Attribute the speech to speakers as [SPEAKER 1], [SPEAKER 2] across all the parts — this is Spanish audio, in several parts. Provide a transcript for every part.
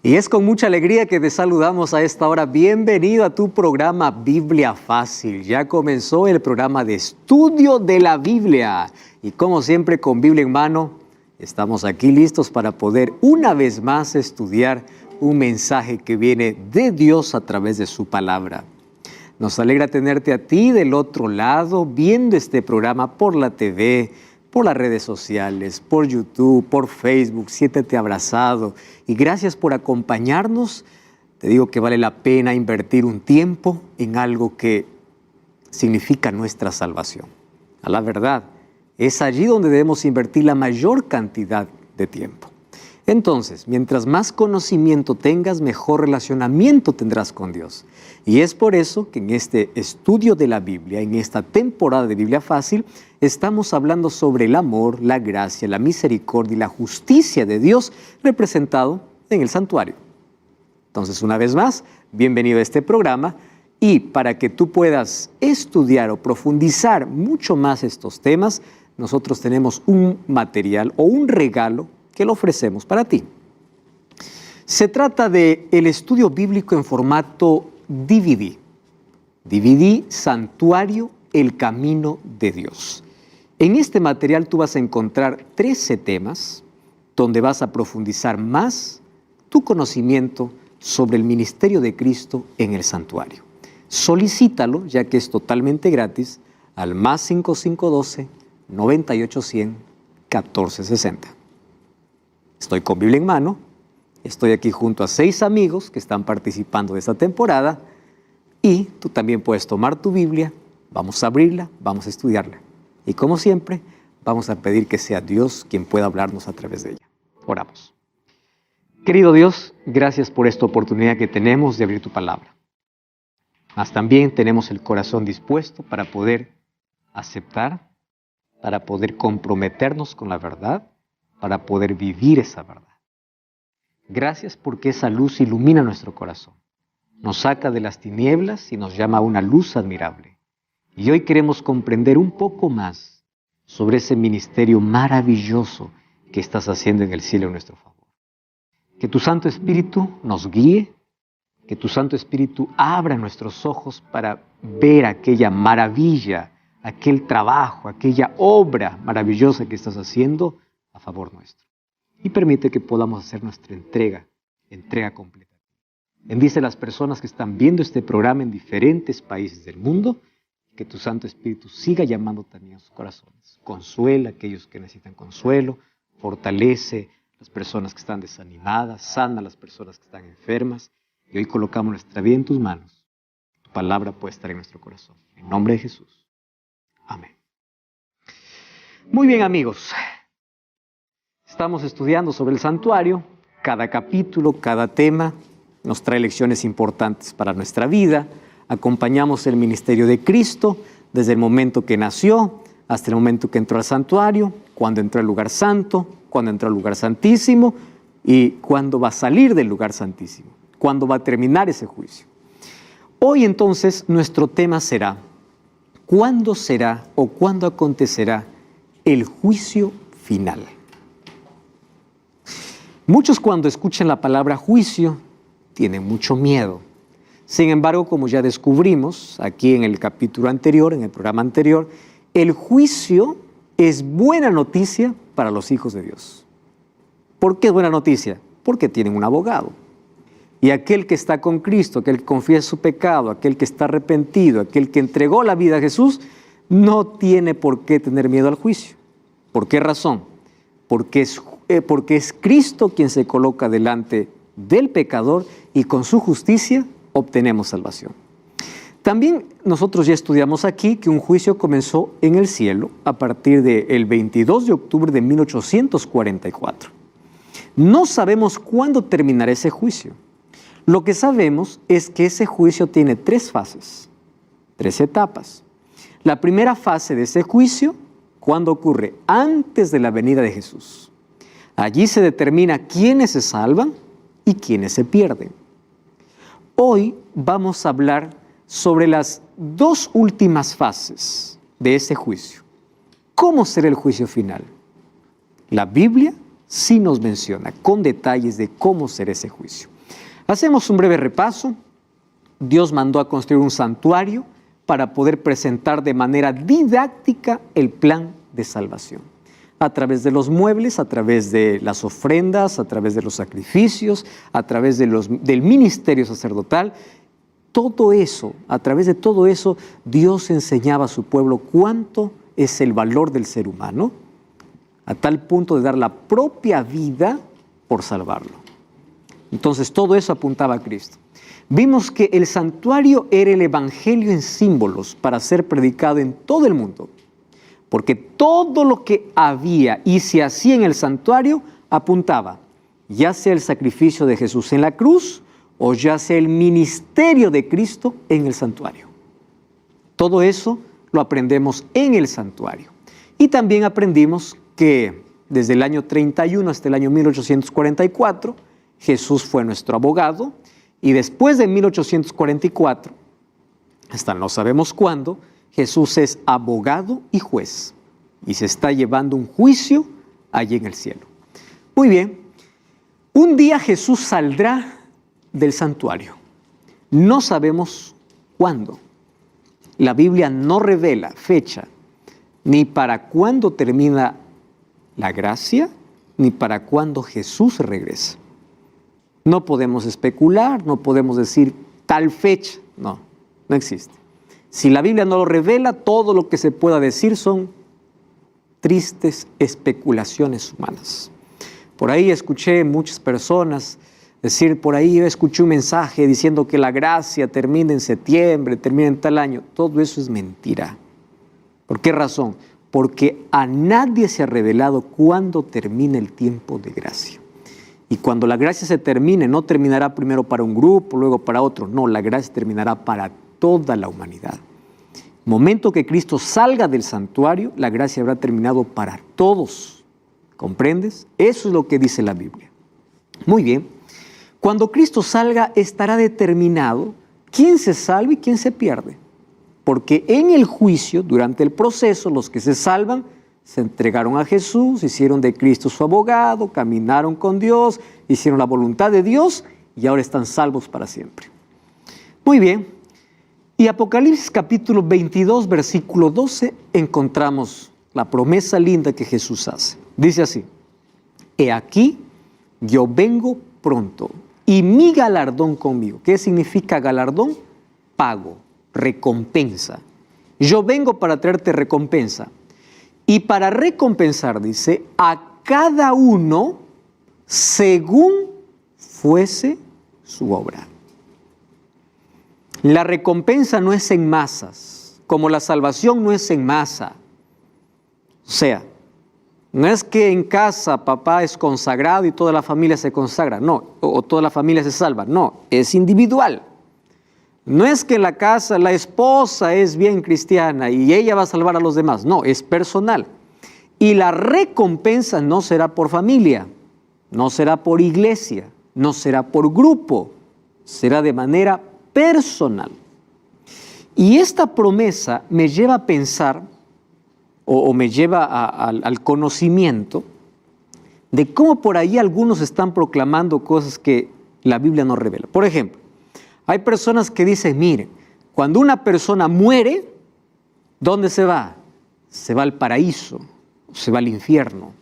[SPEAKER 1] Y es con mucha alegría que te saludamos a esta hora. Bienvenido a tu programa Biblia Fácil. Ya comenzó el programa de estudio de la Biblia. Y como siempre, con Biblia en mano, estamos aquí listos para poder una vez más estudiar un mensaje que viene de Dios a través de su palabra. Nos alegra tenerte a ti del otro lado, viendo este programa por la TV, por las redes sociales, por YouTube, por Facebook. Siéntete abrazado y gracias por acompañarnos. Te digo que vale la pena invertir un tiempo en algo que significa nuestra salvación. A la verdad, es allí donde debemos invertir la mayor cantidad de tiempo. Entonces, mientras más conocimiento tengas, mejor relacionamiento tendrás con Dios. Y es por eso que en este estudio de la Biblia, en esta temporada de Biblia Fácil, estamos hablando sobre el amor, la gracia, la misericordia y la justicia de Dios representado en el santuario. Entonces, una vez más, bienvenido a este programa. Y para que tú puedas estudiar o profundizar mucho más estos temas, nosotros tenemos un material o un regalo que lo ofrecemos para ti. Se trata del estudio bíblico en formato DVD. DVD Santuario, el Camino de Dios. En este material tú vas a encontrar 13 temas donde vas a profundizar más tu conocimiento sobre el ministerio de Cristo en el santuario. Solicítalo, ya que es totalmente gratis, al más 5512-9810-1460. Estoy con Biblia en mano, estoy aquí junto a 6 amigos que están participando de esta temporada y tú también puedes tomar tu Biblia, vamos a abrirla, vamos a estudiarla. Y como siempre, vamos a pedir que sea Dios quien pueda hablarnos a través de ella. Oramos. Querido Dios, gracias por esta oportunidad que tenemos de abrir tu palabra. Mas también tenemos el corazón dispuesto para poder aceptar, para poder comprometernos con la verdad, para poder vivir esa verdad. Gracias porque esa luz ilumina nuestro corazón, nos saca de las tinieblas y nos llama a una luz admirable. Y hoy queremos comprender un poco más sobre ese ministerio maravilloso que estás haciendo en el cielo en nuestro favor. Que tu Santo Espíritu nos guíe, que tu Santo Espíritu abra nuestros ojos para ver aquella maravilla, aquel trabajo, aquella obra maravillosa que estás haciendo a favor nuestro. Y permite que podamos hacer nuestra entrega completa. Bendice a las personas que están viendo este programa en diferentes países del mundo, que tu Santo Espíritu siga llamando también a sus corazones. Consuela a aquellos que necesitan consuelo, fortalece a las personas que están desanimadas, sana a las personas que están enfermas. Y hoy colocamos nuestra vida en tus manos. Tu palabra puede estar en nuestro corazón. En nombre de Jesús. Amén. Muy bien, amigos. Estamos estudiando sobre el santuario. Cada capítulo, cada tema nos trae lecciones importantes para nuestra vida. Acompañamos el ministerio de Cristo desde el momento que nació hasta el momento que entró al santuario, cuando entró al lugar santo, cuando entró al lugar santísimo y cuando va a salir del lugar santísimo, cuando va a terminar ese juicio. Hoy entonces nuestro tema será: ¿cuándo será o cuándo acontecerá el juicio final? Muchos cuando escuchan la palabra juicio tienen mucho miedo. Sin embargo, como ya descubrimos aquí en el capítulo anterior, en el programa anterior, el juicio es buena noticia para los hijos de Dios. ¿Por qué es buena noticia? Porque tienen un abogado. Y aquel que está con Cristo, aquel que confiesa su pecado, aquel que está arrepentido, aquel que entregó la vida a Jesús, no tiene por qué tener miedo al juicio. ¿Por qué razón? Porque es Cristo quien se coloca delante del pecador y con su justicia obtenemos salvación. También nosotros ya estudiamos aquí que un juicio comenzó en el cielo a partir del 22 de octubre de 1844. No sabemos cuándo terminará ese juicio. Lo que sabemos es que ese juicio tiene 3 fases, 3 etapas. La primera fase de ese juicio, ¿cuándo ocurre? Antes de la venida de Jesús. Allí se determina quiénes se salvan y quiénes se pierden. Hoy vamos a hablar sobre las 2 últimas fases de ese juicio. ¿Cómo será el juicio final? La Biblia sí nos menciona con detalles de cómo será ese juicio. Hacemos un breve repaso. Dios mandó a construir un santuario para poder presentar de manera didáctica el plan de salvación. A través de los muebles, a través de las ofrendas, a través de los sacrificios, a través del ministerio sacerdotal. Todo eso, a través de todo eso, Dios enseñaba a su pueblo cuánto es el valor del ser humano, a tal punto de dar la propia vida por salvarlo. Entonces todo eso apuntaba a Cristo. Vimos que el santuario era el evangelio en símbolos para ser predicado en todo el mundo, porque todo lo que había y se hacía en el santuario apuntaba, ya sea el sacrificio de Jesús en la cruz o ya sea el ministerio de Cristo en el santuario. Todo eso lo aprendemos en el santuario. Y también aprendimos que desde el año 31 hasta el año 1844, Jesús fue nuestro abogado, y después de 1844, hasta no sabemos cuándo, Jesús es abogado y juez, y se está llevando un juicio allí en el cielo. Muy bien, un día Jesús saldrá del santuario. No sabemos cuándo. La Biblia no revela fecha, ni para cuándo termina la gracia, ni para cuándo Jesús regresa. No podemos especular, no podemos decir tal fecha. No, no existe. Si la Biblia no lo revela, todo lo que se pueda decir son tristes especulaciones humanas. Por ahí escuché muchas personas decir, por ahí yo escuché un mensaje diciendo que la gracia termina en septiembre, termina en tal año. Todo eso es mentira. ¿Por qué razón? Porque a nadie se ha revelado cuándo termina el tiempo de gracia. Y cuando la gracia se termine, no terminará primero para un grupo, luego para otro. No, la gracia terminará para toda la humanidad. Momento que Cristo salga del santuario, la gracia habrá terminado para todos. ¿Comprendes? Eso es lo que dice la Biblia. Muy bien. Cuando Cristo salga, estará determinado quién se salva y quién se pierde. Porque en el juicio, durante el proceso, los que se salvan se entregaron a Jesús, hicieron de Cristo su abogado, caminaron con Dios, hicieron la voluntad de Dios y ahora están salvos para siempre. Muy bien. Y Apocalipsis capítulo 22, versículo 12, encontramos la promesa linda que Jesús hace. Dice así: He aquí, yo vengo pronto, y mi galardón conmigo. ¿Qué significa galardón? Pago, recompensa. Yo vengo para traerte recompensa. Y para recompensar, dice, a cada uno según fuese su obra. La recompensa no es en masas, como la salvación no es en masa. O sea, no es que en casa papá es consagrado y toda la familia se consagra, no, o toda la familia se salva, no, es individual. No es que en la casa la esposa es bien cristiana y ella va a salvar a los demás, no, es personal. Y la recompensa no será por familia, no será por iglesia, no será por grupo, será de manera personal. Y esta promesa me lleva a pensar, o me lleva al conocimiento de cómo por ahí algunos están proclamando cosas que la Biblia no revela. Por ejemplo, hay personas que dicen, miren, cuando una persona muere, ¿dónde se va? Se va al paraíso, se va al infierno.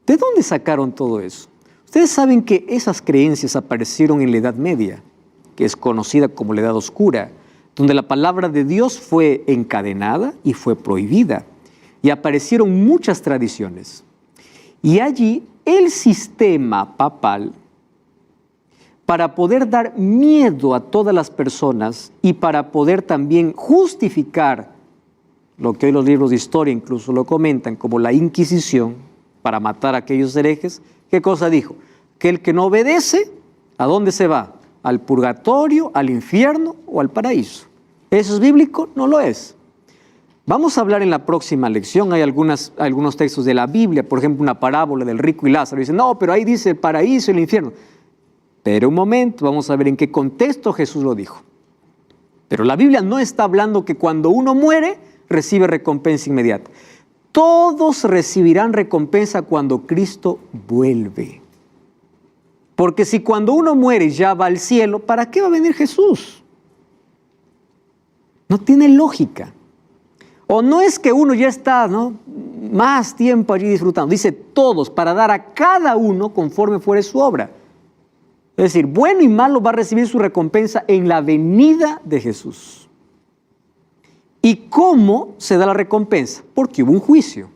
[SPEAKER 1] ¿De dónde sacaron todo eso? Ustedes saben que esas creencias aparecieron en la Edad Media, que es conocida como la Edad Oscura, donde la palabra de Dios fue encadenada y fue prohibida. Y aparecieron muchas tradiciones. Y allí el sistema papal, para poder dar miedo a todas las personas y para poder también justificar lo que hoy los libros de historia incluso lo comentan como la Inquisición, para matar a aquellos herejes, ¿qué cosa dijo? Que el que no obedece, ¿a dónde se va? ¿Al purgatorio, al infierno o al paraíso? ¿Eso es bíblico? No lo es. Vamos a hablar en la próxima lección, hay algunos textos de la Biblia, por ejemplo una parábola del rico y Lázaro, dicen, no, pero ahí dice el paraíso y el infierno. Pero un momento, vamos a ver en qué contexto Jesús lo dijo. Pero la Biblia no está hablando que cuando uno muere, recibe recompensa inmediata. Todos recibirán recompensa cuando Cristo vuelve. Porque si cuando uno muere ya va al cielo, ¿para qué va a venir Jesús? No tiene lógica. O no es que uno ya está, ¿no?, más tiempo allí disfrutando. Dice todos, para dar a cada uno conforme fuere su obra. Es decir, bueno y malo va a recibir su recompensa en la venida de Jesús. ¿Y cómo se da la recompensa? Porque hubo un juicio.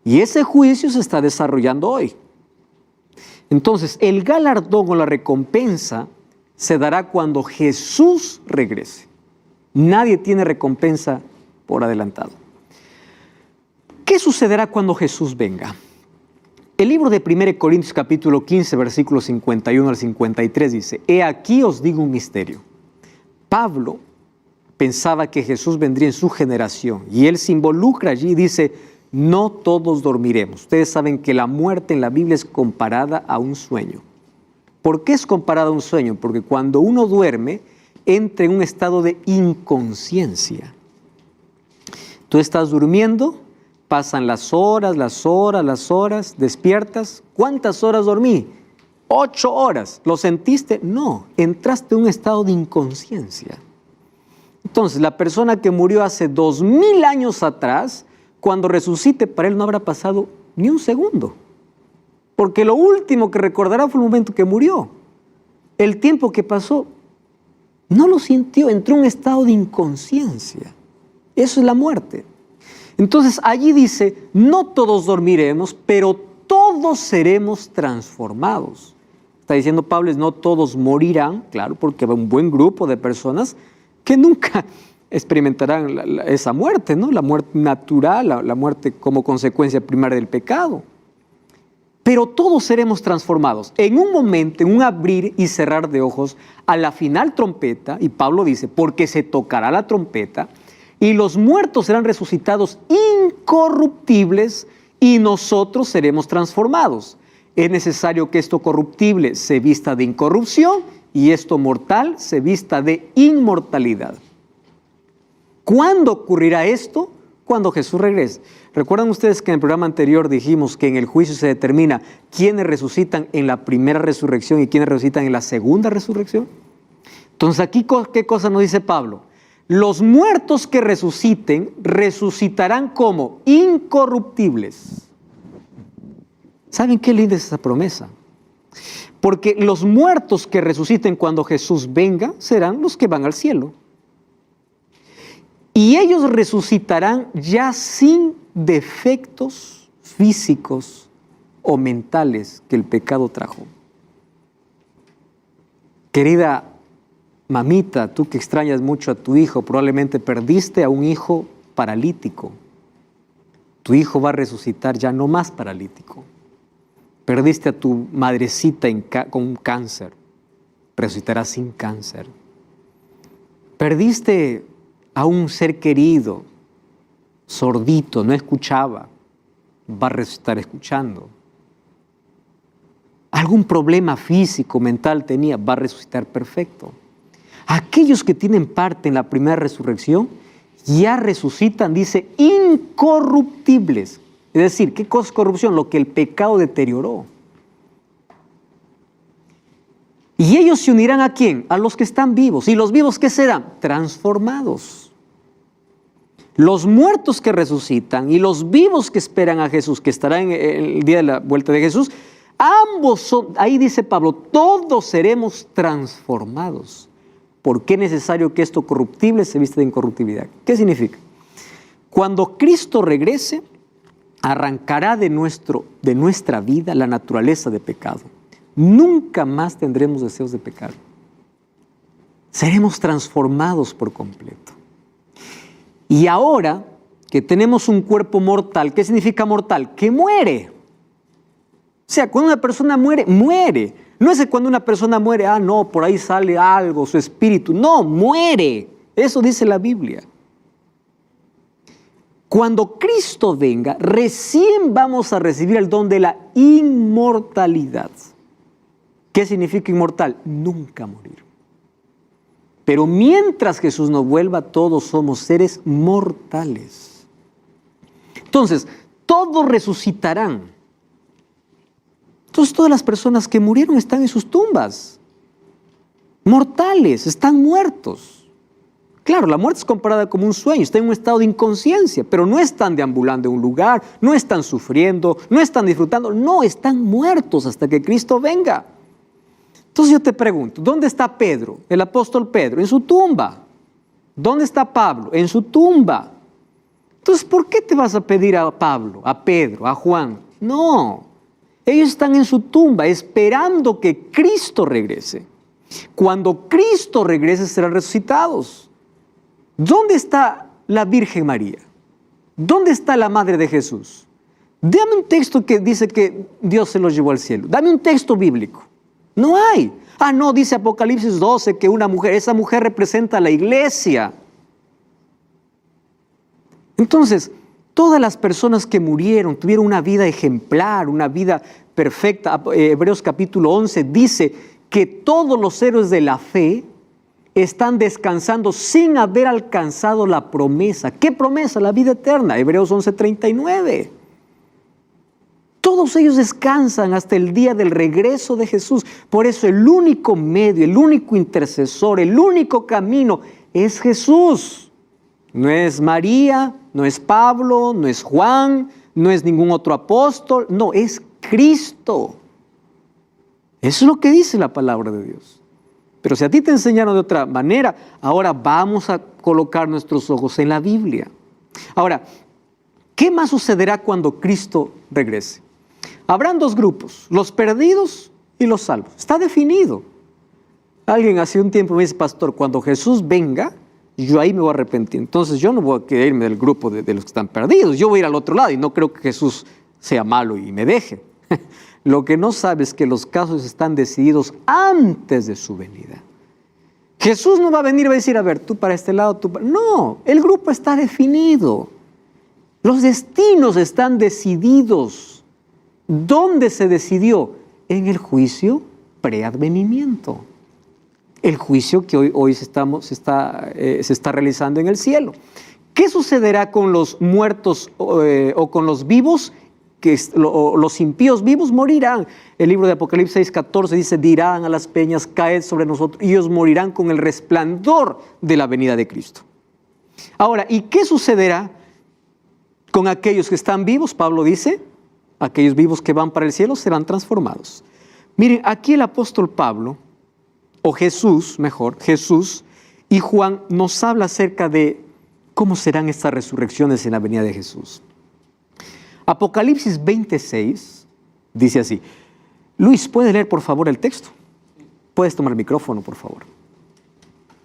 [SPEAKER 1] Y ese juicio se está desarrollando hoy. Entonces, el galardón o la recompensa se dará cuando Jesús regrese. Nadie tiene recompensa por adelantado. ¿Qué sucederá cuando Jesús venga? El libro de 1 Corintios capítulo 15, versículos 51 al 53 dice: He aquí os digo un misterio. Pablo pensaba que Jesús vendría en su generación y él se involucra allí y dice: no todos dormiremos. Ustedes saben que la muerte en la Biblia es comparada a un sueño. ¿Por qué es comparada a un sueño? Porque cuando uno duerme, entra en un estado de inconsciencia. Tú estás durmiendo, pasan las horas, despiertas. ¿Cuántas horas dormí? 8 horas. ¿Lo sentiste? No, entraste en un estado de inconsciencia. Entonces, la persona que murió hace 2000 años atrás, cuando resucite, para él no habrá pasado ni un segundo. Porque lo último que recordará fue el momento que murió. El tiempo que pasó, no lo sintió, entró en un estado de inconsciencia. Eso es la muerte. Entonces, allí dice, no todos dormiremos, pero todos seremos transformados. Está diciendo Pablo, no todos morirán, claro, porque va un buen grupo de personas que nunca experimentarán esa muerte, ¿no? La muerte natural, la muerte como consecuencia primaria del pecado. Pero todos seremos transformados. En un momento, en un abrir y cerrar de ojos, a la final trompeta, y Pablo dice, porque se tocará la trompeta, y los muertos serán resucitados incorruptibles, y nosotros seremos transformados. Es necesario que esto corruptible se vista de incorrupción, y esto mortal se vista de inmortalidad. ¿Cuándo ocurrirá esto? Cuando Jesús regrese. ¿Recuerdan ustedes que en el programa anterior dijimos que en el juicio se determina quiénes resucitan en la primera resurrección y quiénes resucitan en la segunda resurrección? Entonces aquí, ¿qué cosa nos dice Pablo? Los muertos que resuciten, resucitarán como incorruptibles. ¿Saben qué linda es esa promesa? Porque los muertos que resuciten cuando Jesús venga serán los que van al cielo. Y ellos resucitarán ya sin defectos físicos o mentales que el pecado trajo. Querida mamita, tú que extrañas mucho a tu hijo, probablemente perdiste a un hijo paralítico. Tu hijo va a resucitar ya no más paralítico. Perdiste a tu madrecita con un cáncer, resucitará sin cáncer. Perdiste a un ser querido, sordito, no escuchaba, va a resucitar escuchando. Algún problema físico, mental tenía, va a resucitar perfecto. Aquellos que tienen parte en la primera resurrección, ya resucitan, dice, incorruptibles. Es decir, ¿qué cosa es corrupción? Lo que el pecado deterioró. Y ellos se unirán ¿a quién? A los que están vivos. ¿Y los vivos qué serán? Transformados. Los muertos que resucitan y los vivos que esperan a Jesús, que estarán en el día de la vuelta de Jesús, ambos son, ahí dice Pablo, todos seremos transformados. ¿Por qué es necesario que esto corruptible se vista de incorruptibilidad? ¿Qué significa? Cuando Cristo regrese, arrancará de nuestra vida la naturaleza de pecado. Nunca más tendremos deseos de pecar. Seremos transformados por completo. Y ahora que tenemos un cuerpo mortal, ¿qué significa mortal? Que muere. O sea, cuando una persona muere, muere. No es que cuando una persona muere, no, por ahí sale algo, su espíritu. No, muere. Eso dice la Biblia. Cuando Cristo venga, recién vamos a recibir el don de la inmortalidad. ¿Qué significa inmortal? Nunca morir. Pero mientras Jesús no vuelva, todos somos seres mortales. Entonces, todos resucitarán. Entonces todas las personas que murieron están en sus tumbas. Mortales, están muertos. Claro, la muerte es comparada como un sueño, están en un estado de inconsciencia, pero no están deambulando en un lugar, no están sufriendo, no están disfrutando, no, están muertos hasta que Cristo venga. Entonces yo te pregunto, ¿dónde está Pedro, el apóstol Pedro? En su tumba. ¿Dónde está Pablo? En su tumba. Entonces, ¿por qué te vas a pedir a Pablo, a Pedro, a Juan? No, ellos están en su tumba esperando que Cristo regrese. Cuando Cristo regrese serán resucitados. ¿Dónde está la Virgen María? ¿Dónde está la Madre de Jesús? Dame un texto que dice que Dios se los llevó al cielo. Dame un texto bíblico. No hay. Ah, no, dice Apocalipsis 12 que esa mujer representa a la iglesia. Entonces, todas las personas que murieron tuvieron una vida ejemplar, una vida perfecta. Hebreos capítulo 11 dice que todos los héroes de la fe están descansando sin haber alcanzado la promesa. ¿Qué promesa? La vida eterna. Hebreos 11:39. Todos ellos descansan hasta el día del regreso de Jesús. Por eso el único medio, el único intercesor, el único camino es Jesús. No es María, no es Pablo, no es Juan, no es ningún otro apóstol. No, es Cristo. Eso es lo que dice la palabra de Dios. Pero si a ti te enseñaron de otra manera, ahora vamos a colocar nuestros ojos en la Biblia. Ahora, ¿qué más sucederá cuando Cristo regrese? Habrán dos grupos, los perdidos y los salvos. Está definido. Alguien hace un tiempo me dice, pastor, cuando Jesús venga, yo ahí me voy a arrepentir. Entonces yo no voy a querer irme del grupo de los que están perdidos. Yo voy a ir al otro lado y no creo que Jesús sea malo y me deje. Lo que no sabe es que los casos están decididos antes de su venida. Jesús no va a venir y va a decir, a ver, tú para este lado, tú para... No, el grupo está definido. Los destinos están decididos. ¿Dónde se decidió? En el juicio preadvenimiento. El juicio que hoy se está realizando en el cielo. ¿Qué sucederá con los muertos o con los vivos? Los impíos vivos morirán. El libro de Apocalipsis 6:14 dice, dirán a las peñas, caed sobre nosotros, y ellos morirán con el resplandor de la venida de Cristo. Ahora, ¿y qué sucederá con aquellos que están vivos? Pablo dice, aquellos vivos que van para el cielo serán transformados. Miren, aquí el apóstol Pablo, o Jesús, mejor, Jesús y Juan nos habla acerca de cómo serán estas resurrecciones en la venida de Jesús. Apocalipsis 26 dice así. Luis, ¿puedes leer por favor el texto? Puedes tomar el micrófono, por favor.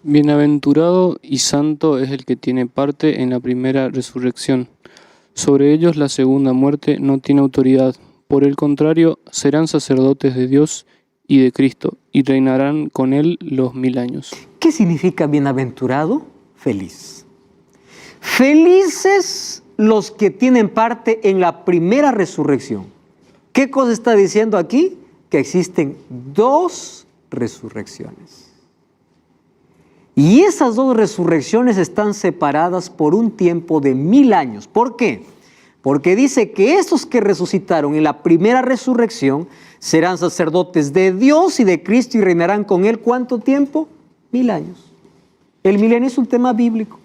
[SPEAKER 2] Bienaventurado y santo es el que tiene parte en la primera resurrección. Sobre ellos la segunda muerte no tiene autoridad. Por el contrario, serán sacerdotes de Dios y de Cristo, y reinarán con él los 1000 años.
[SPEAKER 1] ¿Qué significa bienaventurado? Feliz. Felices los que tienen parte en la primera resurrección. ¿Qué cosa está diciendo aquí? Que existen dos resurrecciones. Y esas dos resurrecciones están separadas por un tiempo de 1000 años. ¿Por qué? Porque dice que estos que resucitaron en la primera resurrección serán sacerdotes de Dios y de Cristo y reinarán con Él. ¿Cuánto tiempo? 1000 años. El milenio es un tema bíblico.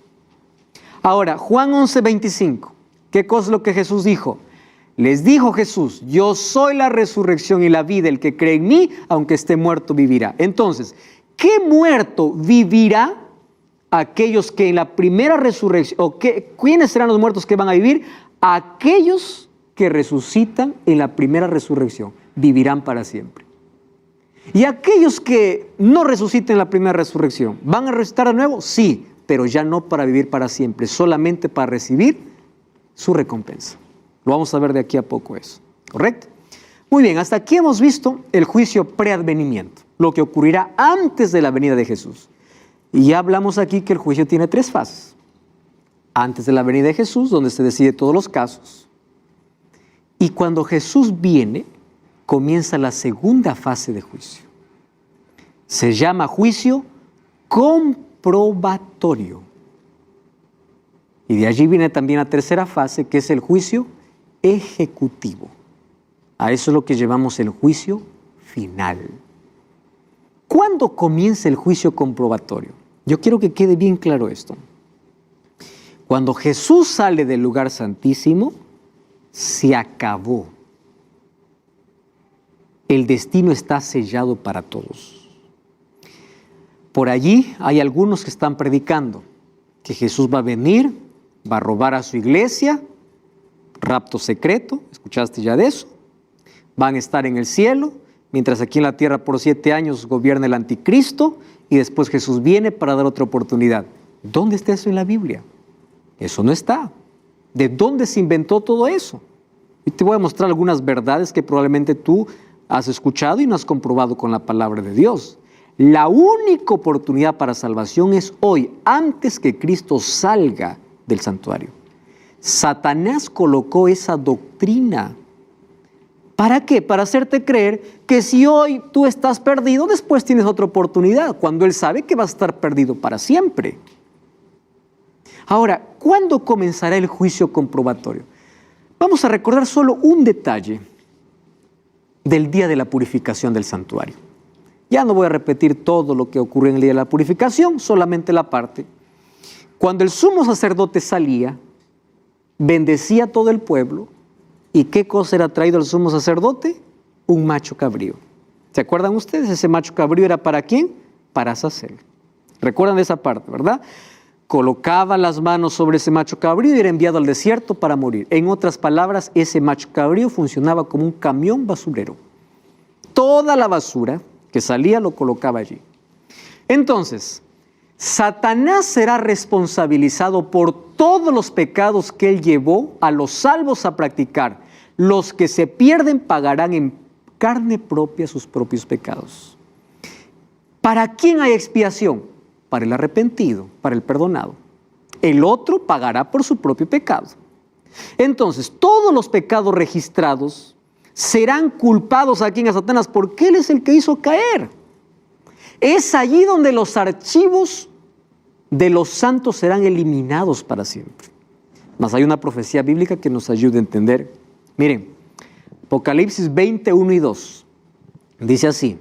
[SPEAKER 1] Ahora, Juan 11:25. ¿Qué cosa es lo que Jesús dijo? Les dijo Jesús, yo soy la resurrección y la vida, el que cree en mí, aunque esté muerto, vivirá. Entonces, ¿qué muerto vivirá? Aquellos que en la primera resurrección, ¿quiénes serán los muertos que van a vivir? Aquellos que resucitan en la primera resurrección, vivirán para siempre. Y aquellos que no resuciten en la primera resurrección, ¿van a resucitar de nuevo? Sí, pero ya no para vivir para siempre, solamente para recibir su recompensa. Lo vamos a ver de aquí a poco eso, ¿correcto? Muy bien, hasta aquí hemos visto el juicio preadvenimiento, lo que ocurrirá antes de la venida de Jesús. Y ya hablamos aquí que el juicio tiene 3 fases. Antes de la venida de Jesús, donde se decide todos los casos. Y cuando Jesús viene, comienza la segunda fase de juicio. Se llama juicio comprobatorio. Y de allí viene también la tercera fase, que es el juicio ejecutivo. A eso es lo que llamamos el juicio final. ¿Cuándo comienza el juicio comprobatorio? Yo quiero que quede bien claro esto. Cuando Jesús sale del lugar santísimo, se acabó. El destino está sellado para todos. Por allí hay algunos que están predicando que Jesús va a venir, va a robar a su iglesia, rapto secreto, ¿escuchaste ya de eso? Van a estar en el cielo, mientras aquí en la tierra por 7 años gobierna el anticristo y después Jesús viene para dar otra oportunidad. ¿Dónde está eso en la Biblia? Eso no está. ¿De dónde se inventó todo eso? Y te voy a mostrar algunas verdades que probablemente tú has escuchado y no has comprobado con la palabra de Dios. La única oportunidad para salvación es hoy, antes que Cristo salga del santuario. Satanás colocó esa doctrina. ¿Para qué? Para hacerte creer que si hoy tú estás perdido, después tienes otra oportunidad, cuando él sabe que vas a estar perdido para siempre. Ahora, ¿cuándo comenzará el juicio comprobatorio? Vamos a recordar solo un detalle del día de la purificación del santuario. Ya no voy a repetir todo lo que ocurrió en el día de la purificación, solamente la parte. Cuando el sumo sacerdote salía, bendecía a todo el pueblo. ¿Y qué cosa era traído al sumo sacerdote? Un macho cabrío. ¿Se acuerdan ustedes? Ese macho cabrío era ¿para quién? Para Azazel. ¿Recuerdan esa parte, verdad? Colocaba las manos sobre ese macho cabrío y era enviado al desierto para morir. En otras palabras, ese macho cabrío funcionaba como un camión basurero. Toda la basura que salía lo colocaba allí. Entonces, Satanás será responsabilizado por todos los pecados que él llevó a los salvos a practicar. Los que se pierden pagarán en carne propia sus propios pecados. ¿Para quién hay expiación? Para el arrepentido, para el perdonado. El otro pagará por su propio pecado. Entonces, todos los pecados registrados serán culpados aquí en Satanás porque él es el que hizo caer. Es allí donde los archivos de los santos serán eliminados para siempre. Mas hay una profecía bíblica que nos ayuda a entender. Miren, Apocalipsis 21 y 2 dice así: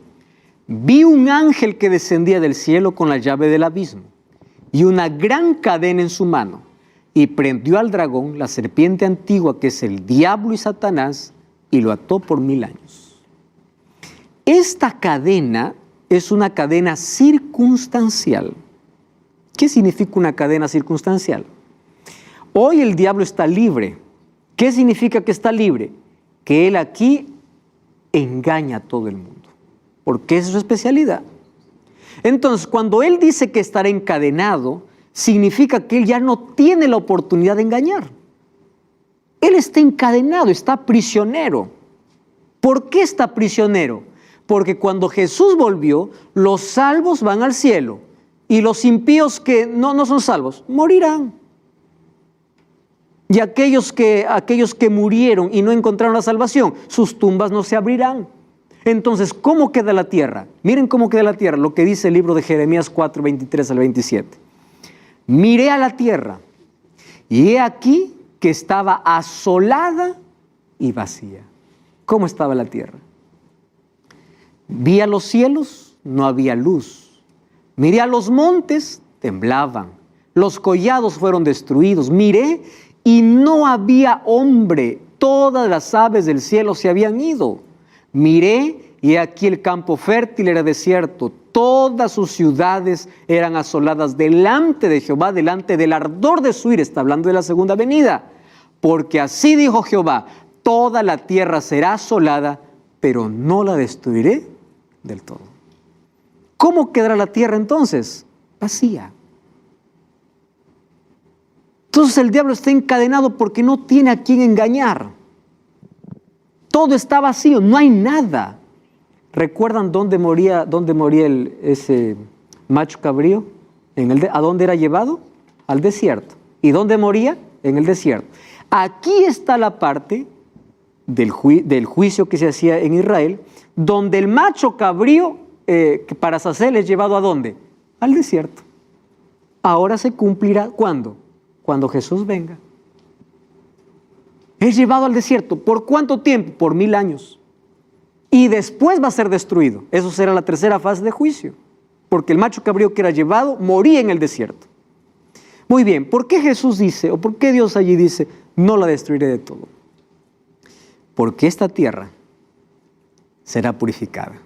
[SPEAKER 1] vi un ángel que descendía del cielo con la llave del abismo y una gran cadena en su mano, y prendió al dragón, la serpiente antigua, que es el diablo y Satanás, y lo ató por 1000 años. Esta cadena es una cadena circunstancial. ¿Qué significa una cadena circunstancial? Hoy el diablo está libre. ¿Qué significa que está libre? Que él aquí engaña a todo el mundo, porque esa es su especialidad. Entonces, cuando él dice que estará encadenado, significa que él ya no tiene la oportunidad de engañar. Él está encadenado, está prisionero. ¿Por qué está prisionero? Porque cuando Jesús volvió, los salvos van al cielo y los impíos que no son salvos morirán. Y aquellos que murieron y no encontraron la salvación, sus tumbas no se abrirán. Entonces, ¿cómo queda la tierra? Miren cómo queda la tierra, lo que dice el libro de Jeremías 4, 23 al 27. Miré a la tierra y he aquí que estaba asolada y vacía. ¿Cómo estaba la tierra? Vi a los cielos, no había luz. Miré a los montes, temblaban. Los collados fueron destruidos. Miré y no había hombre. Todas las aves del cielo se habían ido. Miré y aquí el campo fértil era desierto. Todas sus ciudades eran asoladas delante de Jehová, delante del ardor de su ira. Está hablando de la segunda venida. Porque así dijo Jehová: toda la tierra será asolada, pero no la destruiré del todo. ¿Cómo quedará la tierra entonces? Vacía. Entonces el diablo está encadenado porque no tiene a quién engañar. Todo está vacío, no hay nada. ¿Recuerdan dónde moría ese macho cabrío? ¿A dónde era llevado? Al desierto. ¿Y dónde moría? En el desierto. Aquí está la parte del juicio que se hacía en Israel, donde el macho cabrío para Azazel es llevado ¿a dónde? Al desierto. Ahora se cumplirá, ¿cuándo? Cuando Jesús venga. Es llevado al desierto. ¿Por cuánto tiempo? Por 1000 años. Y después va a ser destruido. Eso será la tercera fase de juicio. Porque el macho cabrío que era llevado moría en el desierto. Muy bien, ¿por qué Jesús dice, o por qué Dios allí dice, no la destruiré de todo? Porque esta tierra será purificada.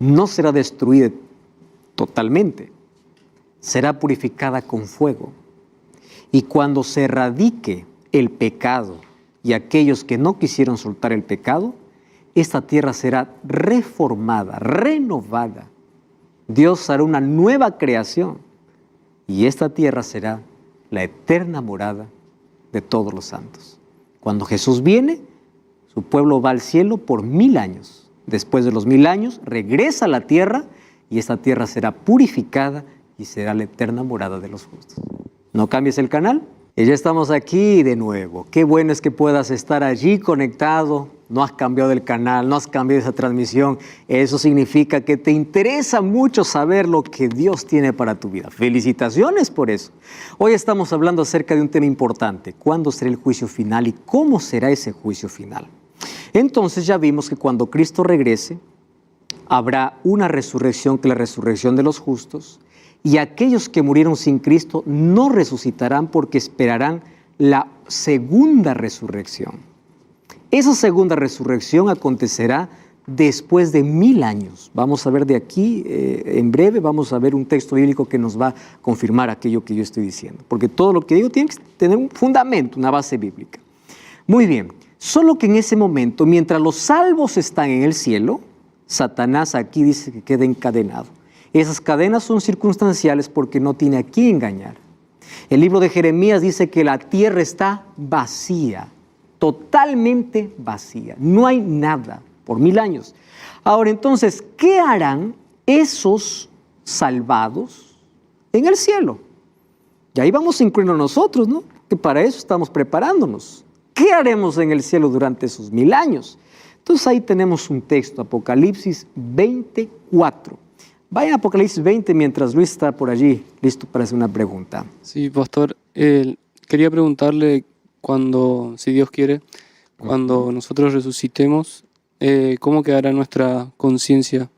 [SPEAKER 1] No será destruida totalmente, será purificada con fuego. Y cuando se erradique el pecado y aquellos que no quisieron soltar el pecado, esta tierra será reformada, renovada. Dios hará una nueva creación y esta tierra será la eterna morada de todos los santos. Cuando Jesús viene, su pueblo va al cielo por 1000 años. Después de los 1000 años, regresa a la tierra y esta tierra será purificada y será la eterna morada de los justos. ¿No cambies el canal? Y ya estamos aquí de nuevo. Qué bueno es que puedas estar allí conectado. No has cambiado el canal, no has cambiado esa transmisión. Eso significa que te interesa mucho saber lo que Dios tiene para tu vida. Felicitaciones por eso. Hoy estamos hablando acerca de un tema importante. ¿Cuándo será el juicio final y cómo será ese juicio final? Entonces ya vimos que cuando Cristo regrese, habrá una resurrección, que es la resurrección de los justos, y aquellos que murieron sin Cristo no resucitarán porque esperarán la segunda resurrección. Esa segunda resurrección acontecerá después de 1000 años. Vamos a ver de aquí, en breve, vamos a ver un texto bíblico que nos va a confirmar aquello que yo estoy diciendo. Porque todo lo que digo tiene que tener un fundamento, una base bíblica. Muy bien. Solo que en ese momento, mientras los salvos están en el cielo, Satanás aquí dice que queda encadenado. Esas cadenas son circunstanciales porque no tiene a quién engañar. El libro de Jeremías dice que la tierra está vacía, totalmente vacía. No hay nada por 1000 años. Ahora entonces, ¿qué harán esos salvados en el cielo? Y ahí vamos a incluirnos nosotros, ¿no? Que para eso estamos preparándonos. ¿Qué haremos en el cielo durante esos 1000 años? Entonces ahí tenemos un texto, Apocalipsis 24. Vaya a Apocalipsis 20 mientras Luis está por allí, listo para hacer una pregunta.
[SPEAKER 2] Sí, pastor, quería preguntarle cuando, si Dios quiere, cuando nosotros resucitemos, ¿cómo quedará nuestra conciencia?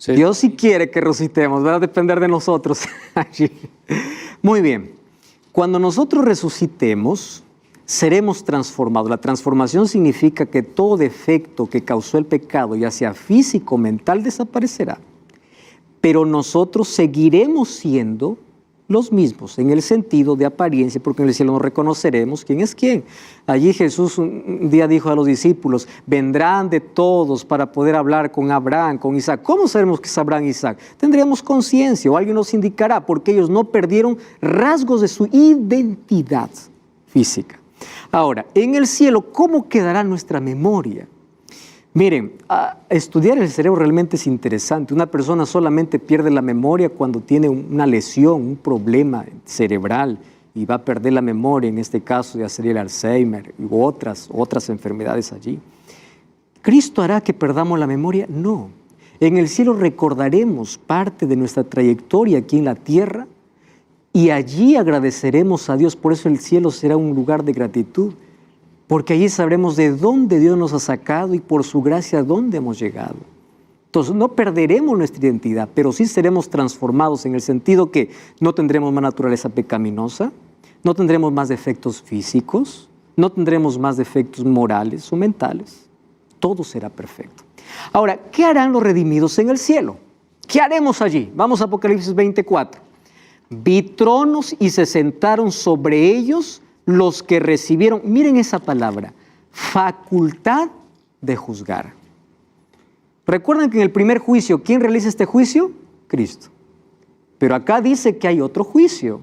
[SPEAKER 1] Dios sí quiere que resucitemos, va a depender de nosotros allí. Muy bien, cuando nosotros resucitemos, seremos transformados. La transformación significa que todo defecto que causó el pecado, ya sea físico o mental, desaparecerá. Pero nosotros seguiremos siendo los mismos en el sentido de apariencia, porque en el cielo no reconoceremos quién es quién. Allí Jesús un día dijo a los discípulos, vendrán de todos para poder hablar con Abraham, con Isaac. ¿Cómo sabemos que es Abraham y Isaac? Tendremos conciencia o alguien nos indicará, porque ellos no perdieron rasgos de su identidad física. Ahora, en el cielo, ¿cómo quedará nuestra memoria? Miren, estudiar el cerebro realmente es interesante. Una persona solamente pierde la memoria cuando tiene una lesión, un problema cerebral y va a perder la memoria, en este caso ya sería el Alzheimer u otras enfermedades allí. ¿Cristo hará que perdamos la memoria? No. En el cielo recordaremos parte de nuestra trayectoria aquí en la tierra y allí agradeceremos a Dios. Por eso el cielo será un lugar de gratitud, porque allí sabremos de dónde Dios nos ha sacado y por su gracia a dónde hemos llegado. Entonces no perderemos nuestra identidad, pero sí seremos transformados en el sentido que no tendremos más naturaleza pecaminosa, no tendremos más defectos físicos, No tendremos más defectos morales o mentales. Todo será perfecto. Ahora, ¿qué harán los redimidos en el cielo? ¿Qué haremos allí? Vamos a Apocalipsis 24. Vi tronos y se sentaron sobre ellos los que recibieron, miren esa palabra, facultad de juzgar. Recuerdan que en el primer juicio, ¿quién realiza este juicio? Cristo. Pero acá dice que hay otro juicio.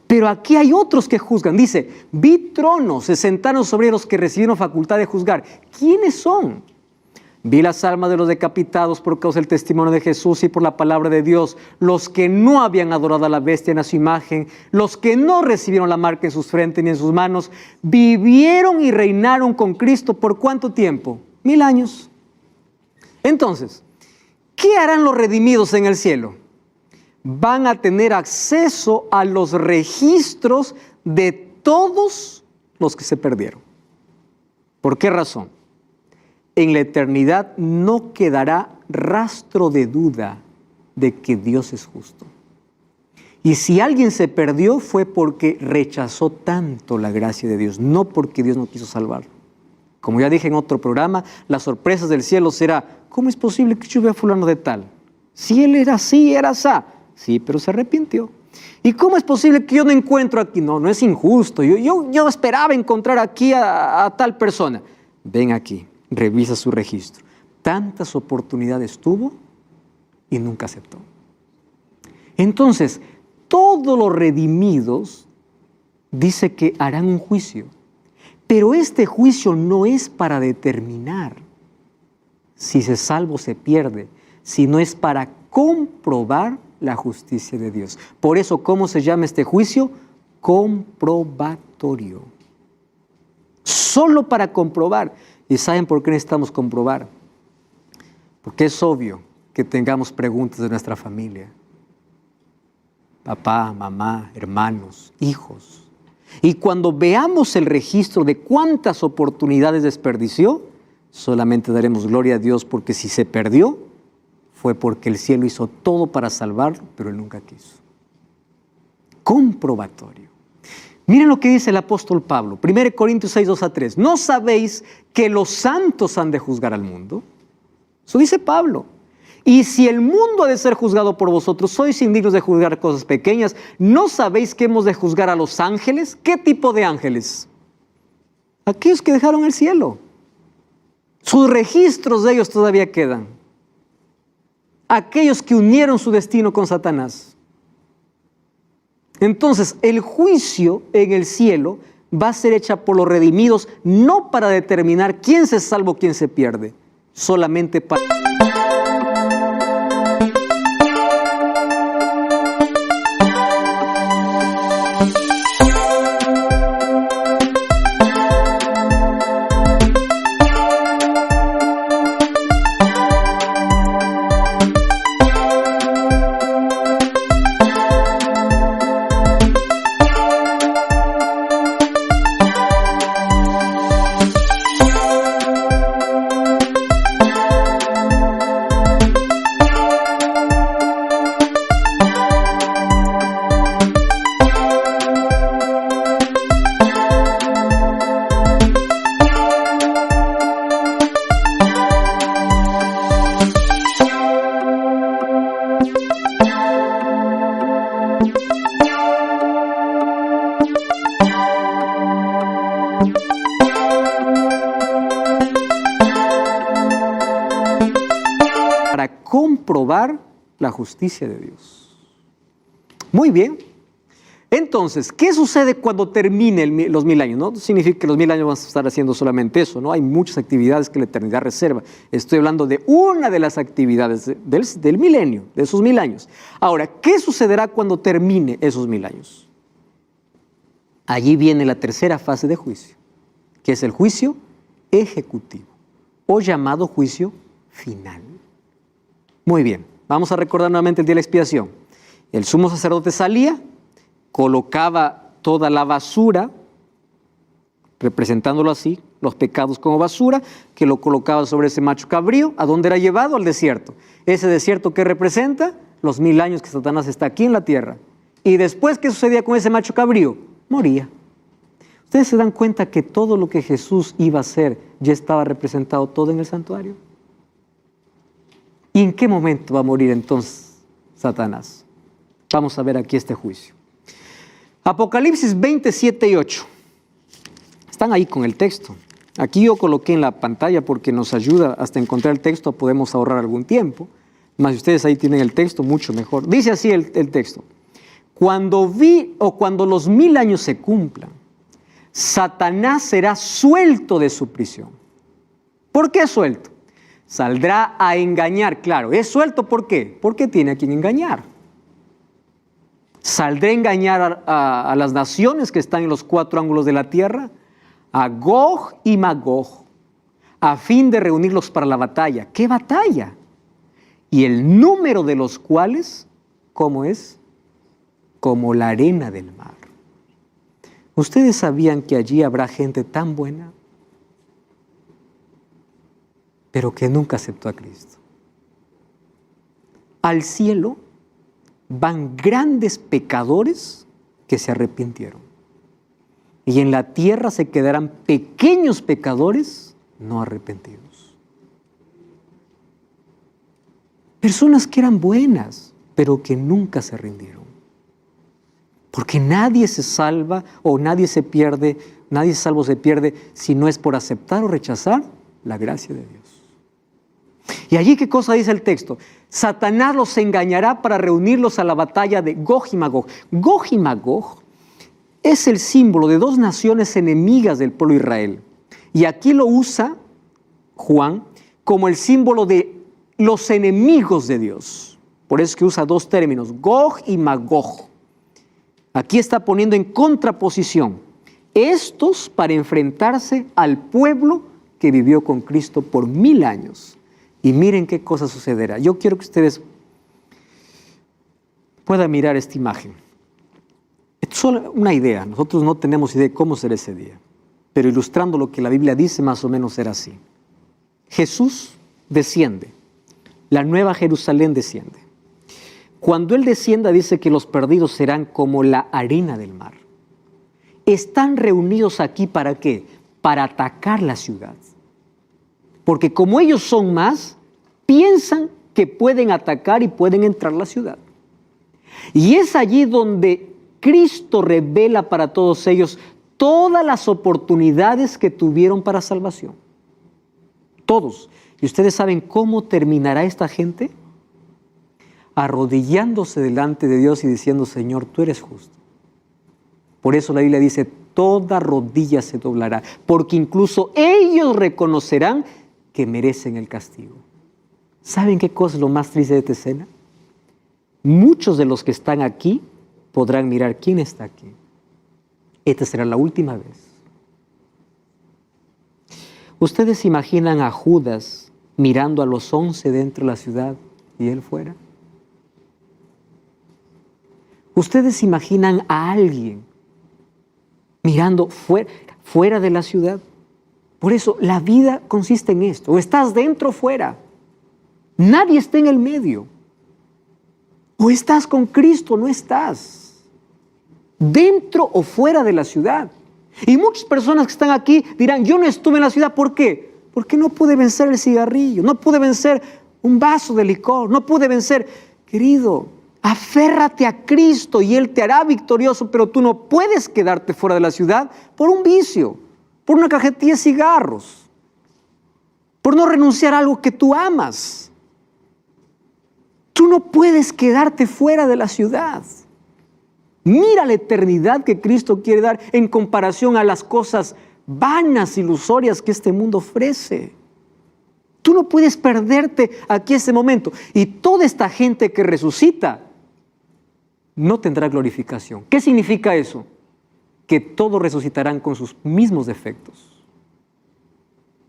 [SPEAKER 1] Pero aquí hay otros que juzgan. Dice, vi tronos, se sentaron sobre los que recibieron facultad de juzgar. ¿Quiénes son? Vi las almas de los decapitados por causa del testimonio de Jesús y por la palabra de Dios, los que no habían adorado a la bestia ni a su imagen, los que no recibieron la marca en sus frentes ni en sus manos, vivieron y reinaron con Cristo ¿por cuánto tiempo? 1000 años. Entonces, ¿qué harán los redimidos en el cielo? Van a tener acceso a los registros de todos los que se perdieron. ¿Por qué razón? En la eternidad no quedará rastro de duda de que Dios es justo. Y si alguien se perdió fue porque rechazó tanto la gracia de Dios, no porque Dios no quiso salvarlo. Como ya dije en otro programa, las sorpresas del cielo será, ¿cómo es posible que yo vea a fulano de tal? Si él era así, era asá. Sí, pero se arrepintió. ¿Y cómo es posible que yo no encuentro aquí? No, no es injusto. Yo esperaba encontrar aquí a tal persona. Ven aquí. Revisa su registro. Tantas oportunidades tuvo y nunca aceptó. Entonces, todos los redimidos dice que harán un juicio. Pero este juicio no es para determinar si se salva o se pierde, sino es para comprobar la justicia de Dios. Por eso, ¿cómo se llama este juicio? Comprobatorio. Solo para comprobar. ¿Y saben por qué necesitamos comprobar? Porque es obvio que tengamos preguntas de nuestra familia. Papá, mamá, hermanos, hijos. Y cuando veamos el registro de cuántas oportunidades desperdició, solamente daremos gloria a Dios porque si se perdió, fue porque el cielo hizo todo para salvarlo, pero Él nunca quiso. Comprobatorio. Miren lo que dice el apóstol Pablo, 1 Corintios 6, 2-3. ¿No sabéis que los santos han de juzgar al mundo? Eso dice Pablo. Y si el mundo ha de ser juzgado por vosotros, sois indignos de juzgar cosas pequeñas. ¿No sabéis que hemos de juzgar a los ángeles? ¿Qué tipo de ángeles? Aquellos que dejaron el cielo. Sus registros de ellos todavía quedan. Aquellos que unieron su destino con Satanás. Entonces, el juicio en el cielo va a ser hecha por los redimidos, no para determinar quién se salva o quién se pierde, solamente para... comprobar la justicia de Dios. Muy bien. Entonces, ¿qué sucede cuando termine los 1000 años? No significa que los 1000 años vamos a estar haciendo solamente eso, ¿no? Hay muchas actividades que la eternidad reserva. Estoy hablando de una de las actividades del milenio, de esos 1000 años. Ahora, ¿qué sucederá cuando termine esos 1000 años? Allí viene la tercera fase de juicio, que es el juicio ejecutivo, o llamado juicio final. Muy bien, vamos a recordar nuevamente el día de la expiación. El sumo sacerdote salía, colocaba toda la basura, representándolo así, los pecados como basura, que lo colocaba sobre ese macho cabrío. ¿A dónde era llevado? Al desierto. Ese desierto que representa los 1000 años que Satanás está aquí en la tierra. Y después, ¿qué sucedía con ese macho cabrío? Moría. ¿Ustedes se dan cuenta que todo lo que Jesús iba a hacer ya estaba representado todo en el santuario? ¿Y en qué momento va a morir entonces Satanás? Vamos a ver aquí este juicio. Apocalipsis 27 y 8. Están ahí con el texto. Aquí yo coloqué en la pantalla porque nos ayuda hasta encontrar el texto, podemos ahorrar algún tiempo. Más si ustedes ahí tienen el texto, mucho mejor. Dice así el texto. Cuando los 1000 años se cumplan, Satanás será suelto de su prisión. ¿Por qué suelto? Saldrá a engañar. Claro, es suelto ¿por qué? Porque tiene a quien engañar. Saldrá a engañar a las naciones que están en los 4 ángulos de la tierra, a Gog y Magog, a fin de reunirlos para la batalla. ¿Qué batalla? Y el número de los cuales, ¿cómo es? Como la arena del mar. ¿Ustedes sabían que allí habrá gente tan buena, pero que nunca aceptó a Cristo? Al cielo van grandes pecadores que se arrepintieron. Y en la tierra se quedarán pequeños pecadores no arrepentidos. Personas que eran buenas, pero que nunca se rindieron. Porque nadie se salva o nadie se pierde, nadie salvo se pierde si no es por aceptar o rechazar la gracia de Dios. Y allí, ¿qué cosa dice el texto? Satanás los engañará para reunirlos a la batalla de Gog y Magog. Gog y Magog es el símbolo de 2 naciones enemigas del pueblo de Israel. Y aquí lo usa Juan como el símbolo de los enemigos de Dios. Por eso es que usa 2 términos, Gog y Magog. Aquí está poniendo en contraposición estos para enfrentarse al pueblo que vivió con Cristo por 1000 años. Y miren qué cosa sucederá. Yo quiero que ustedes puedan mirar esta imagen. Es solo una idea. Nosotros no tenemos idea de cómo será ese día. Pero ilustrando lo que la Biblia dice, más o menos será así. Jesús desciende. La nueva Jerusalén desciende. Cuando Él descienda, dice que los perdidos serán como la arena del mar. Están reunidos aquí ¿para qué? Para atacar la ciudad. Porque como ellos son más, piensan que pueden atacar y pueden entrar a la ciudad. Y es allí donde Cristo revela para todos ellos todas las oportunidades que tuvieron para salvación. Todos. ¿Y ustedes saben cómo terminará esta gente? Arrodillándose delante de Dios y diciendo, Señor, tú eres justo. Por eso la Biblia dice, toda rodilla se doblará, porque incluso ellos reconocerán que merecen el castigo. ¿Saben qué cosa es lo más triste de esta escena? Muchos de los que están aquí podrán mirar quién está aquí. Esta será la última vez. ¿Ustedes imaginan a Judas mirando a los 11 dentro de la ciudad y él fuera? ¿Ustedes imaginan a alguien mirando fuera de la ciudad? Por eso la vida consiste en esto. O estás dentro o fuera. Nadie está en el medio. O estás con Cristo o no estás. Dentro o fuera de la ciudad. Y muchas personas que están aquí dirán, yo no estuve en la ciudad. ¿Por qué? Porque no pude vencer el cigarrillo. No pude vencer un vaso de licor. No pude vencer. Querido, aférrate a Cristo y Él te hará victorioso, pero tú no puedes quedarte fuera de la ciudad por un vicio, por una cajetilla de cigarros, por no renunciar a algo que tú amas. Tú no puedes quedarte fuera de la ciudad. Mira la eternidad que Cristo quiere dar en comparación a las cosas vanas, ilusorias que este mundo ofrece. Tú no puedes perderte aquí ese momento. Y toda esta gente que resucita no tendrá glorificación. ¿Qué significa eso? Que todos resucitarán con sus mismos defectos.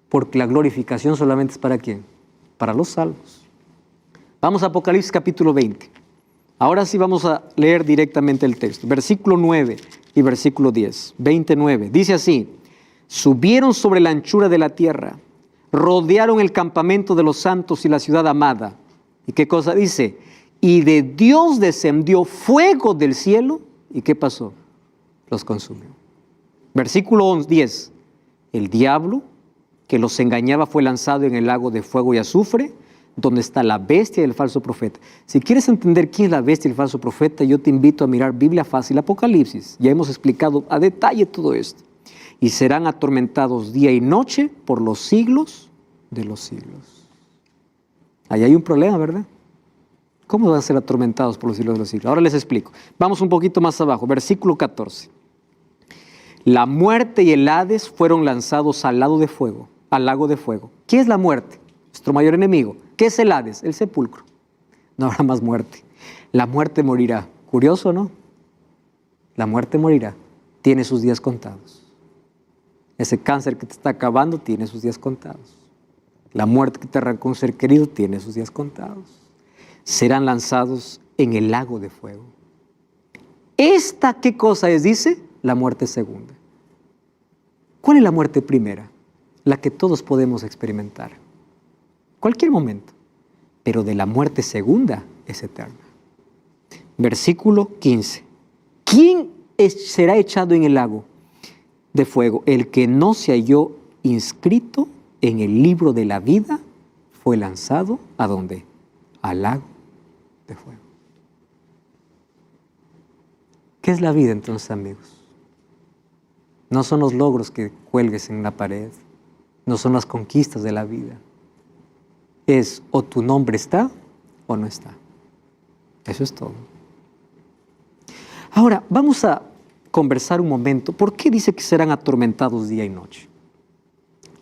[SPEAKER 1] Porque la glorificación solamente es ¿para quién? Para los salvos. Vamos a Apocalipsis capítulo 20. Ahora sí vamos a leer directamente el texto. Versículo 9 y versículo 10. 29. Dice así: subieron sobre la anchura de la tierra, rodearon el campamento de los santos y la ciudad amada. ¿Y qué cosa dice? Y de Dios descendió fuego del cielo. ¿Y qué pasó? Los consumió. Versículo 10. El diablo que los engañaba fue lanzado en el lago de fuego y azufre, donde está la bestia y el falso profeta. Si quieres entender quién es la bestia y el falso profeta, yo te invito a mirar Biblia Fácil, Apocalipsis. Ya hemos explicado a detalle todo esto. Y serán atormentados día y noche por los siglos de los siglos. Ahí hay un problema, ¿verdad? ¿Cómo van a ser atormentados por los siglos de los siglos? Ahora les explico. Vamos un poquito más abajo, versículo 14. La muerte y el Hades fueron lanzados al lago de fuego. ¿Qué es la muerte? Nuestro mayor enemigo. ¿Qué es el Hades? El sepulcro. No habrá más muerte. La muerte morirá. Curioso, ¿no? La muerte morirá. Tiene sus días contados. Ese cáncer que te está acabando tiene sus días contados. La muerte que te arrancó un ser querido tiene sus días contados. Serán lanzados en el lago de fuego. ¿Esta qué cosa es? Dice, la muerte segunda. ¿Cuál es la muerte primera? La que todos podemos experimentar. Cualquier momento. Pero de la muerte segunda es eterna. Versículo 15. ¿Quién será echado en el lago de fuego? El que no se halló inscrito en el libro de la vida fue lanzado ¿a dónde? Al lago de fuego. ¿Qué es la vida entonces, amigos? No son los logros que cuelgues en la pared, no son las conquistas de la vida. Es o tu nombre está o no está. Eso es todo. Ahora, vamos a conversar un momento. ¿Por qué dice que serán atormentados día y noche?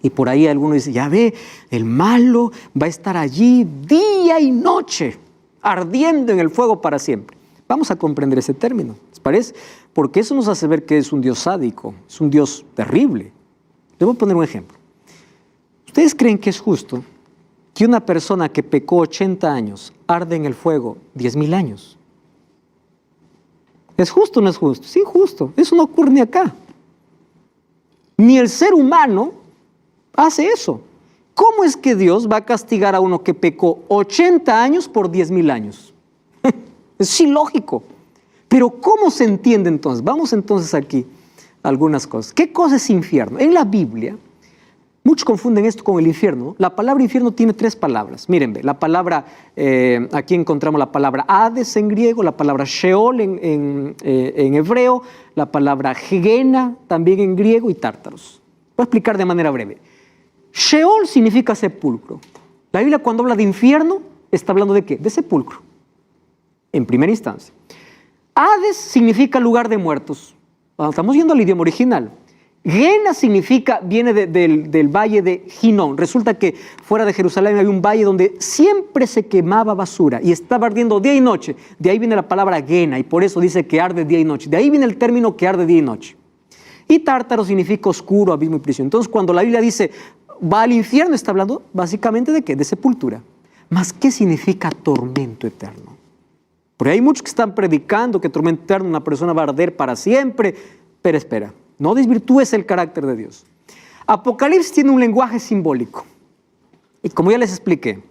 [SPEAKER 1] Y por ahí alguno dice, ya ve, el malo va a estar allí día y noche, ardiendo en el fuego para siempre. Vamos a comprender ese término, ¿les parece? Porque eso nos hace ver que es un Dios sádico, es un Dios terrible. Les voy a poner un ejemplo. ¿Ustedes creen que es justo que una persona que pecó 80 años arde en el fuego 10,000 años? ¿Es justo o no es justo? Sí, justo. Eso no ocurre ni acá. Ni el ser humano hace eso. ¿Cómo es que Dios va a castigar a uno que pecó 80 años por 10,000 años? Es ilógico. Pero ¿cómo se entiende entonces? Vamos entonces aquí a algunas cosas. ¿Qué cosa es infierno? En la Biblia, muchos confunden esto con el infierno. La palabra infierno tiene 3 palabras. Miren, la palabra, aquí encontramos la palabra Hades en griego, la palabra Sheol en hebreo, la palabra Gehenna también en griego y Tártaros. Voy a explicar de manera breve. Sheol significa sepulcro. La Biblia cuando habla de infierno está hablando ¿de qué? De sepulcro, en primera instancia. Hades significa lugar de muertos. Estamos yendo al idioma original. Gehenna significa, viene del valle de Hinnom. Resulta que fuera de Jerusalén había un valle donde siempre se quemaba basura y estaba ardiendo día y noche. De ahí viene la palabra Gehenna y por eso dice que arde día y noche. De ahí viene el término que arde día y noche. Y Tártaro significa oscuro, abismo y prisión. Entonces cuando la Biblia dice va al infierno, está hablando básicamente de ¿qué? De sepultura. ¿Mas qué significa tormento eterno? Porque hay muchos que están predicando que tormento eterno una persona va a arder para siempre. Pero espera, no desvirtúes el carácter de Dios. Apocalipsis tiene un lenguaje simbólico. Y como ya les expliqué,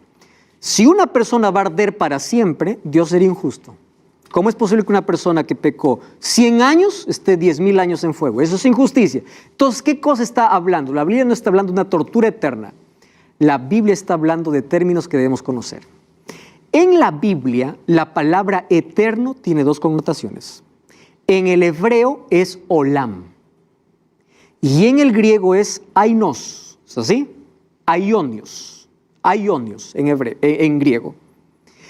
[SPEAKER 1] si una persona va a arder para siempre, Dios sería injusto. ¿Cómo es posible que una persona que pecó 100 años esté 10,000 años en fuego? Eso es injusticia. Entonces, ¿qué cosa está hablando? La Biblia no está hablando de una tortura eterna. La Biblia está hablando de términos que debemos conocer. En la Biblia, la palabra eterno tiene 2 connotaciones. En el hebreo es olam. Y en el griego es ainos. ¿Es así? Aionios. Aionios en griego.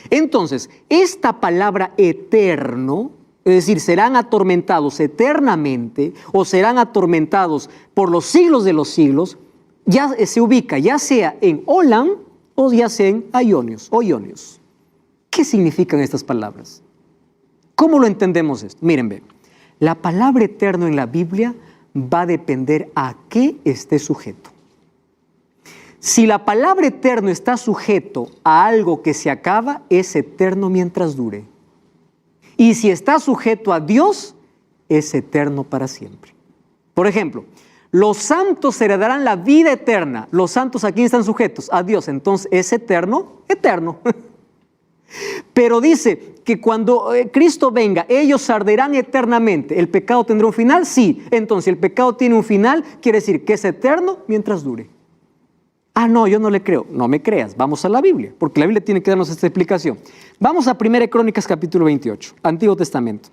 [SPEAKER 1] Entonces, esta palabra eterno, es decir, serán atormentados eternamente o serán atormentados por los siglos de los siglos, ya se ubica ya sea en olam o ya sea en aionios o ionios. ¿Qué significan estas palabras? ¿Cómo lo entendemos esto? Miren, ve, la palabra eterno en la Biblia va a depender a qué esté sujeto. Si la palabra eterno está sujeto a algo que se acaba, es eterno mientras dure. Y si está sujeto a Dios, es eterno para siempre. Por ejemplo, los santos heredarán la vida eterna. Los santos, ¿a quién están sujetos? A Dios. Entonces, ¿es eterno? Eterno. Pero dice, que cuando Cristo venga, ellos arderán eternamente. ¿El pecado tendrá un final? Sí. Entonces, si el pecado tiene un final, quiere decir que es eterno mientras dure. Ah, no, yo no le creo. No me creas. Vamos a la Biblia, porque la Biblia tiene que darnos esta explicación. Vamos a 1 Crónicas capítulo 28, Antiguo Testamento.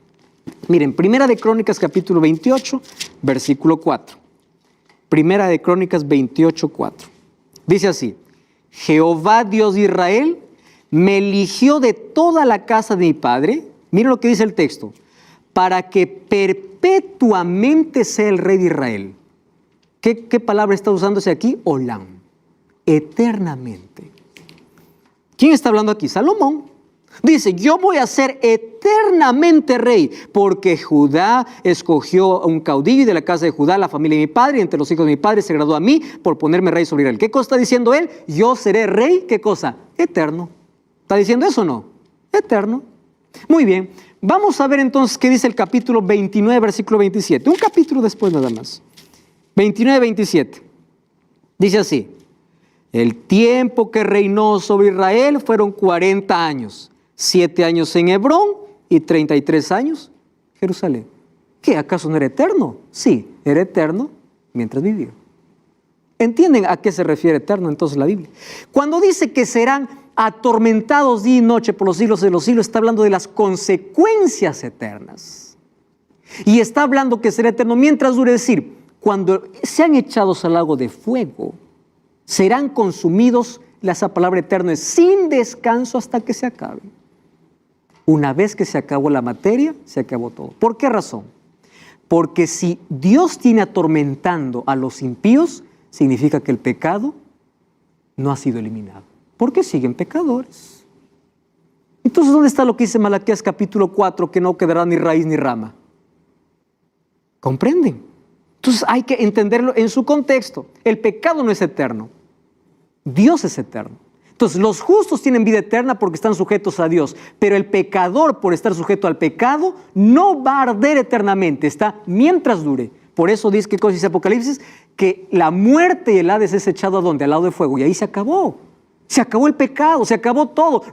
[SPEAKER 1] Miren, 1 Crónicas capítulo 28, versículo 4. 1 Crónicas 28, 4. Dice así: Jehová Dios de Israel me eligió de toda la casa de mi padre, miren lo que dice el texto, para que perpetuamente sea el rey de Israel. ¿Qué palabra está usándose aquí? Olam, eternamente. ¿Quién está hablando aquí? Salomón. Dice, yo voy a ser eternamente rey, porque Judá escogió a un caudillo y de la casa de Judá la familia de mi padre, y entre los hijos de mi padre se agradó a mí por ponerme rey sobre Israel. ¿Qué cosa está diciendo él? Yo seré rey, ¿qué cosa? Eterno. ¿Está diciendo eso o no? Eterno. Muy bien. Vamos a ver entonces qué dice el capítulo 29, versículo 27. Un capítulo después nada más. 29, 27. Dice así: el tiempo que reinó sobre Israel fueron 40 años. 7 años en Hebrón y 33 años en Jerusalén. ¿Qué? ¿Acaso no era eterno? Sí, era eterno mientras vivió. ¿Entienden a qué se refiere eterno entonces la Biblia? Cuando dice que serán atormentados día y noche por los siglos de los siglos, está hablando de las consecuencias eternas. Y está hablando que será eterno mientras dure, es decir, cuando sean echados al lago de fuego, serán consumidos, esa palabra eterno es sin descanso hasta que se acabe. Una vez que se acabó la materia, se acabó todo. ¿Por qué razón? Porque si Dios tiene atormentando a los impíos, significa que el pecado no ha sido eliminado. Porque siguen pecadores. Entonces, ¿dónde está lo que dice Malaquías capítulo 4, que no quedará ni raíz ni rama? ¿Comprenden? Entonces hay que entenderlo en su contexto. El pecado no es eterno. Dios es eterno. Entonces, los justos tienen vida eterna porque están sujetos a Dios, pero el pecador, por estar sujeto al pecado, no va a arder eternamente, está mientras dure. Por eso dice, ¿qué cosa dice Apocalipsis? Que la muerte y el Hades es echado ¿a dónde? Al lado de fuego, y ahí se acabó. Se acabó el pecado, se acabó todo.